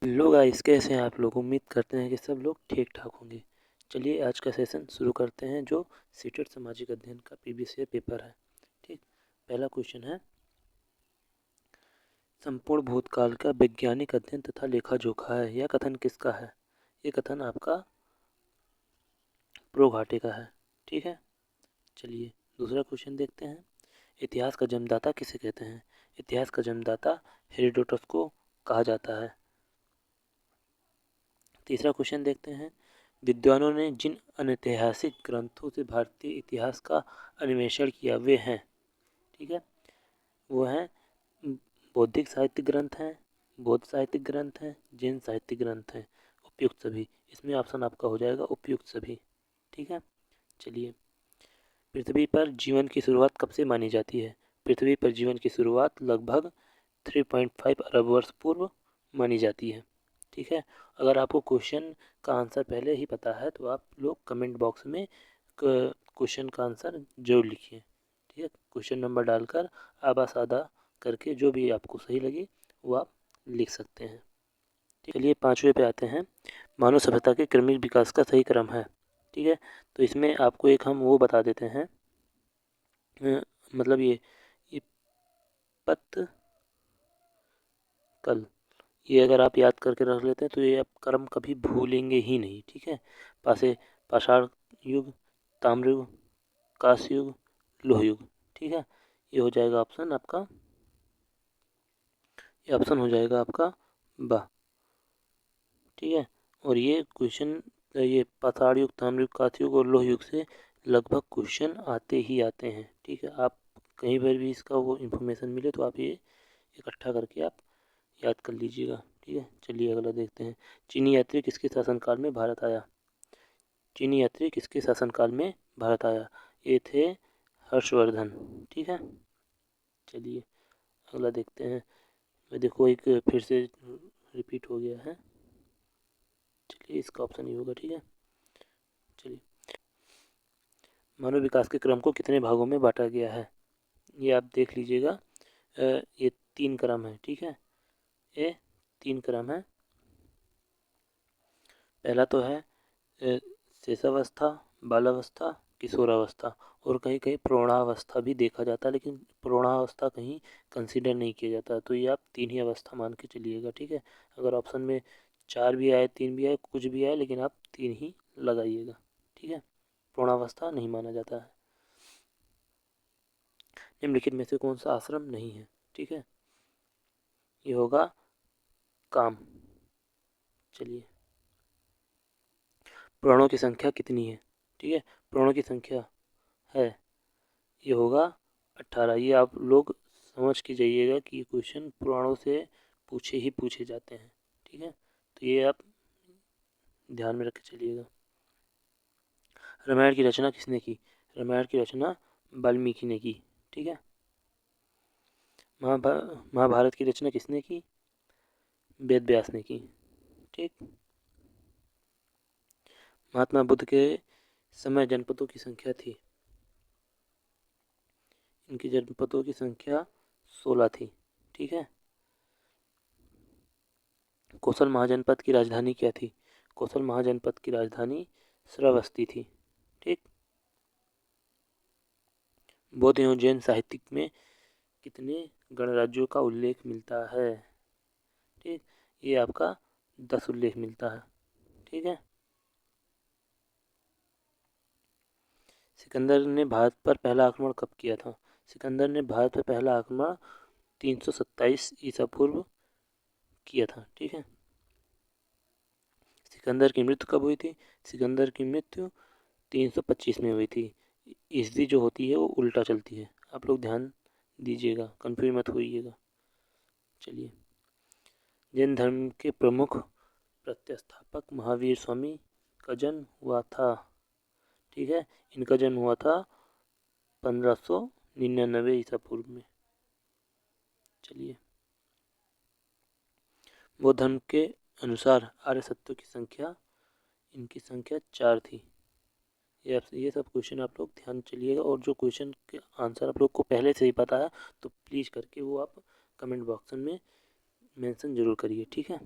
Hello guys, कैसे हैं आप लोग। उम्मीद करते हैं कि सब लोग ठीक ठाक होंगे। चलिए आज का सेशन शुरू करते हैं, जो सीटेट सामाजिक अध्ययन का प्रीवियस ईयर पेपर है। ठीक, पहला क्वेश्चन है, संपूर्ण भूतकाल का वैज्ञानिक अध्ययन तथा लेखा जोखा है, यह कथन किसका है। ये कथन आपका प्रो घाटे का है। ठीक है, चलिए दूसरा क्वेश्चन देखते हैं। इतिहास का जन्मदाता किसे कहते हैं। इतिहास का जन्मदाता हेरोडोटस को कहा जाता है। तीसरा क्वेश्चन देखते हैं, विद्वानों ने जिन अनैतिहासिक ग्रंथों से भारतीय इतिहास का अन्वेषण किया वे हैं। ठीक है, वो हैं बौद्धिक साहित्य ग्रंथ हैं, बौद्ध साहित्यिक ग्रंथ हैं, जैन साहित्यिक ग्रंथ हैं, उपयुक्त सभी। इसमें ऑप्शन आपका हो जाएगा उपयुक्त सभी। ठीक है, चलिए, पृथ्वी पर जीवन की शुरुआत कब से मानी जाती है। पृथ्वी पर जीवन की शुरुआत लगभग 3.5 अरब वर्ष पूर्व मानी जाती है। ठीक है, अगर आपको क्वेश्चन का आंसर पहले ही पता है तो आप लोग कमेंट बॉक्स में क्वेश्चन का आंसर जरूर लिखिए। ठीक है, क्वेश्चन नंबर डालकर आबा सादा करके जो भी आपको सही लगे वो आप लिख सकते हैं। चलिए पाँचवें पे आते हैं, मानव सभ्यता के क्रमिक विकास का सही क्रम है। ठीक है, तो इसमें आपको एक हम वो बता देते हैं, मतलब ये पत कल, ये अगर आप याद करके रख लेते हैं तो ये आप क्रम कभी भूलेंगे ही नहीं। ठीक है, पासे पाषाण युग, ताम्र युग, कांस्य युग, लोह युग। ठीक है, ये हो जाएगा ऑप्शन आपका, ये ऑप्शन हो जाएगा आपका बा। ठीक है, और ये क्वेश्चन, ये पाषाण युग, ताम्र युग, कांस्य युग और लोह युग से लगभग क्वेश्चन आते ही आते हैं। ठीक है, आप कहीं पर भी इसका वो इन्फॉर्मेशन मिले तो आप ये इकट्ठा करके आप याद कर लीजिएगा। ठीक है, चलिए अगला देखते हैं, चीनी यात्री किसके शासनकाल में भारत आया। चीनी यात्री किसके शासनकाल में भारत आया, ये थे हर्षवर्धन। ठीक है, चलिए अगला देखते हैं। मैं देखो एक फिर से रिपीट हो गया है, चलिए इसका ऑप्शन ही होगा। ठीक है, चलिए, मानव विकास के क्रम को कितने भागों में बांटा गया है, ये आप देख लीजिएगा। ये 3 क्रम है। ठीक है, ये 3 क्रम है। पहला तो है शेषावस्था, बालावस्था, किशोरावस्था, और कहीं कहीं प्रौढ़ावस्था भी देखा जाता है, लेकिन प्रौढ़ावस्था कहीं कंसीडर नहीं किया जाता। तो ये आप 3 ही अवस्था मान के चलिएगा। ठीक है, अगर ऑप्शन में 4 भी आए, 3 भी आए, कुछ भी आए, लेकिन आप 3 ही लगाइएगा। ठीक है, प्रौढ़ावस्था नहीं माना जाता है। निम्नलिखित में से कौन सा आश्रम नहीं है। ठीक है, ये होगा काम। चलिए, प्राणों की संख्या कितनी है। ठीक है, प्राणों की संख्या है, ये होगा 18। ये आप लोग समझ के जाइएगा कि ये क्वेश्चन पुराणों से पूछे ही पूछे जाते हैं। ठीक है, तो ये आप ध्यान में रख के चलिएगा। रामायण की रचना किसने की। रामायण की रचना वाल्मीकि ने की। ठीक है, महाभारत की रचना किसने की, वेद व्यास ने की। ठीक, महात्मा बुद्ध के समय जनपदों की संख्या थी, इनकी जनपदों की संख्या 16 थी। ठीक है, कौशल महाजनपद की राजधानी क्या थी। कौशल महाजनपद की राजधानी श्रावस्ती थी। ठीक, बौद्ध एवं जैन साहित्य में कितने गणराज्यों का उल्लेख मिलता है। ठीक, ये आपका 10 उल्लेख मिलता है। ठीक है, सिकंदर ने भारत पर पहला आक्रमण कब किया था। सिकंदर ने भारत पर पहला आक्रमण 327 ईसा पूर्व किया था। ठीक है, सिकंदर की मृत्यु कब हुई थी। सिकंदर की मृत्यु 325 में हुई थी। ईसवी जो होती है वो उल्टा चलती है, आप लोग ध्यान दीजिएगा, कंफ्यूज मत होइएगा। चलिए, जैन धर्म के प्रमुख प्रतिष्ठापक महावीर स्वामी का जन्म हुआ था। ठीक है, इनका जन्म हुआ था 1599 ईसा पूर्व में। चलिए, बौद्ध धर्म के अनुसार आर्य सत्यों की संख्या, इनकी संख्या 4 थी। ये सब क्वेश्चन आप लोग ध्यान चलिएगा, और जो क्वेश्चन के आंसर आप लोग को पहले से ही पता है तो प्लीज़ करके वो आप कमेंट बॉक्स में मेंशन जरूर करिए। ठीक है,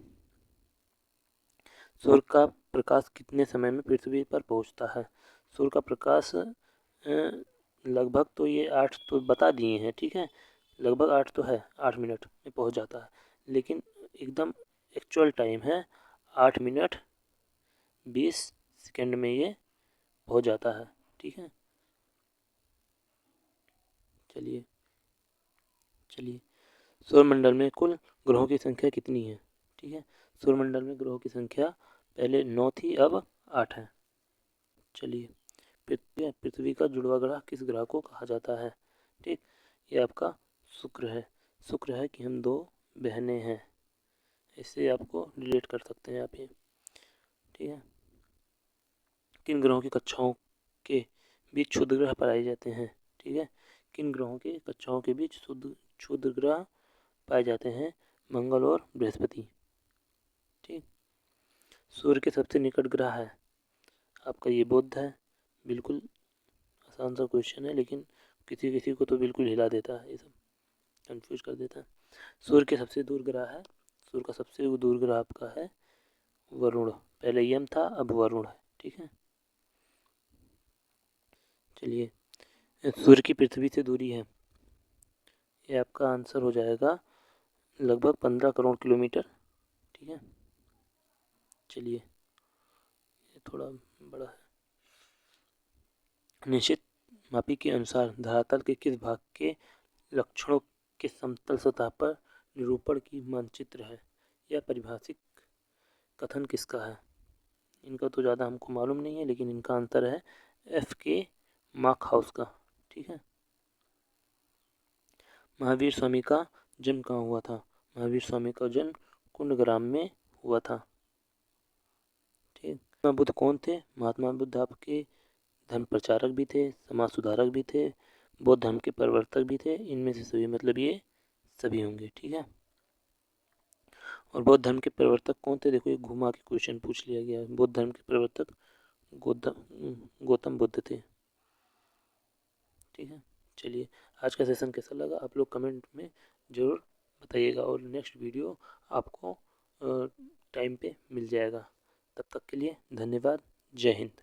सूर्य का प्रकाश कितने समय में पृथ्वी पर पहुंचता है? सूर्य का प्रकाश लगभग तो ये 8 तो बता दिए हैं, ठीक है, लगभग 8 तो है, 8 मिनट में पहुंच जाता है, लेकिन एकदम एक्चुअल टाइम है 8 मिनट 20 सेकेंड में ये पहुंच जाता है, ठीक है। चलिए चलिए सौरमंडल में कुल ग्रहों की संख्या कितनी है? ठीक है, सौरमंडल में ग्रहों की संख्या पहले 9 थी, अब 8 है। चलिए, पृथ्वी का जुड़वा ग्रह किस ग्रह को कहा जाता है? ठीक, ये आपका शुक्र है। शुक्र है कि हम दो बहनें हैं, इससे आपको रिलेट कर सकते हैं आप ये, ठीक है। किन ग्रहों की कक्षाओं के बीच क्षुद्र ग्रह पाए जाते हैं? ठीक है, किन ग्रहों के कक्षाओं के बीच क्षुद्र ग्रह पाए जाते हैं? मंगल और बृहस्पति, ठीक। सूर्य के सबसे निकट ग्रह है आपका ये बुध है। बिल्कुल आसान सा क्वेश्चन है, लेकिन किसी किसी को तो बिल्कुल हिला देता है, ये सब कंफ्यूज कर देता है। सूर्य के सबसे दूर ग्रह है, सूर्य का सबसे दूर ग्रह आपका है वरुण। पहले यम था, अब वरुण है, ठीक है। चलिए, सूर्य की पृथ्वी से दूरी है, ये आपका आंसर हो जाएगा लगभग 15 करोड़ किलोमीटर, ठीक है। चलिए, ये थोड़ा बड़ा है। निश्चित मापी के अनुसार धरातल के किस भाग के लक्षणों के समतल सतह पर निरूपण की मानचित्र है? यह परिभाषित कथन किसका है? इनका तो ज़्यादा हमको मालूम नहीं है, लेकिन इनका आंसर है F.K. मार्कहाउस का, ठीक है। महावीर स्वामी का जन्म कहाँ हुआ था? महावीर स्वामी का जन्म कुंडग्राम में हुआ था, ठीक। महात्मा बुद्ध कौन थे? महात्मा बुद्ध आपके धर्म प्रचारक भी थे, समाज सुधारक भी थे, बौद्ध धर्म के प्रवर्तक भी थे। इनमें से सभी मतलब ये सभी होंगे, ठीक है। और बौद्ध धर्म के प्रवर्तक कौन थे? देखो, ये घुमा के क्वेश्चन पूछ लिया गया है। बौद्ध धर्म के प्रवर्तक गौतम बुद्ध थे, ठीक है। चलिए, आज का सेशन कैसा लगा आप लोग कमेंट में ज़रूर बताइएगा, और नेक्स्ट वीडियो आपको टाइम पे मिल जाएगा। तब तक के लिए धन्यवाद। जय हिंद।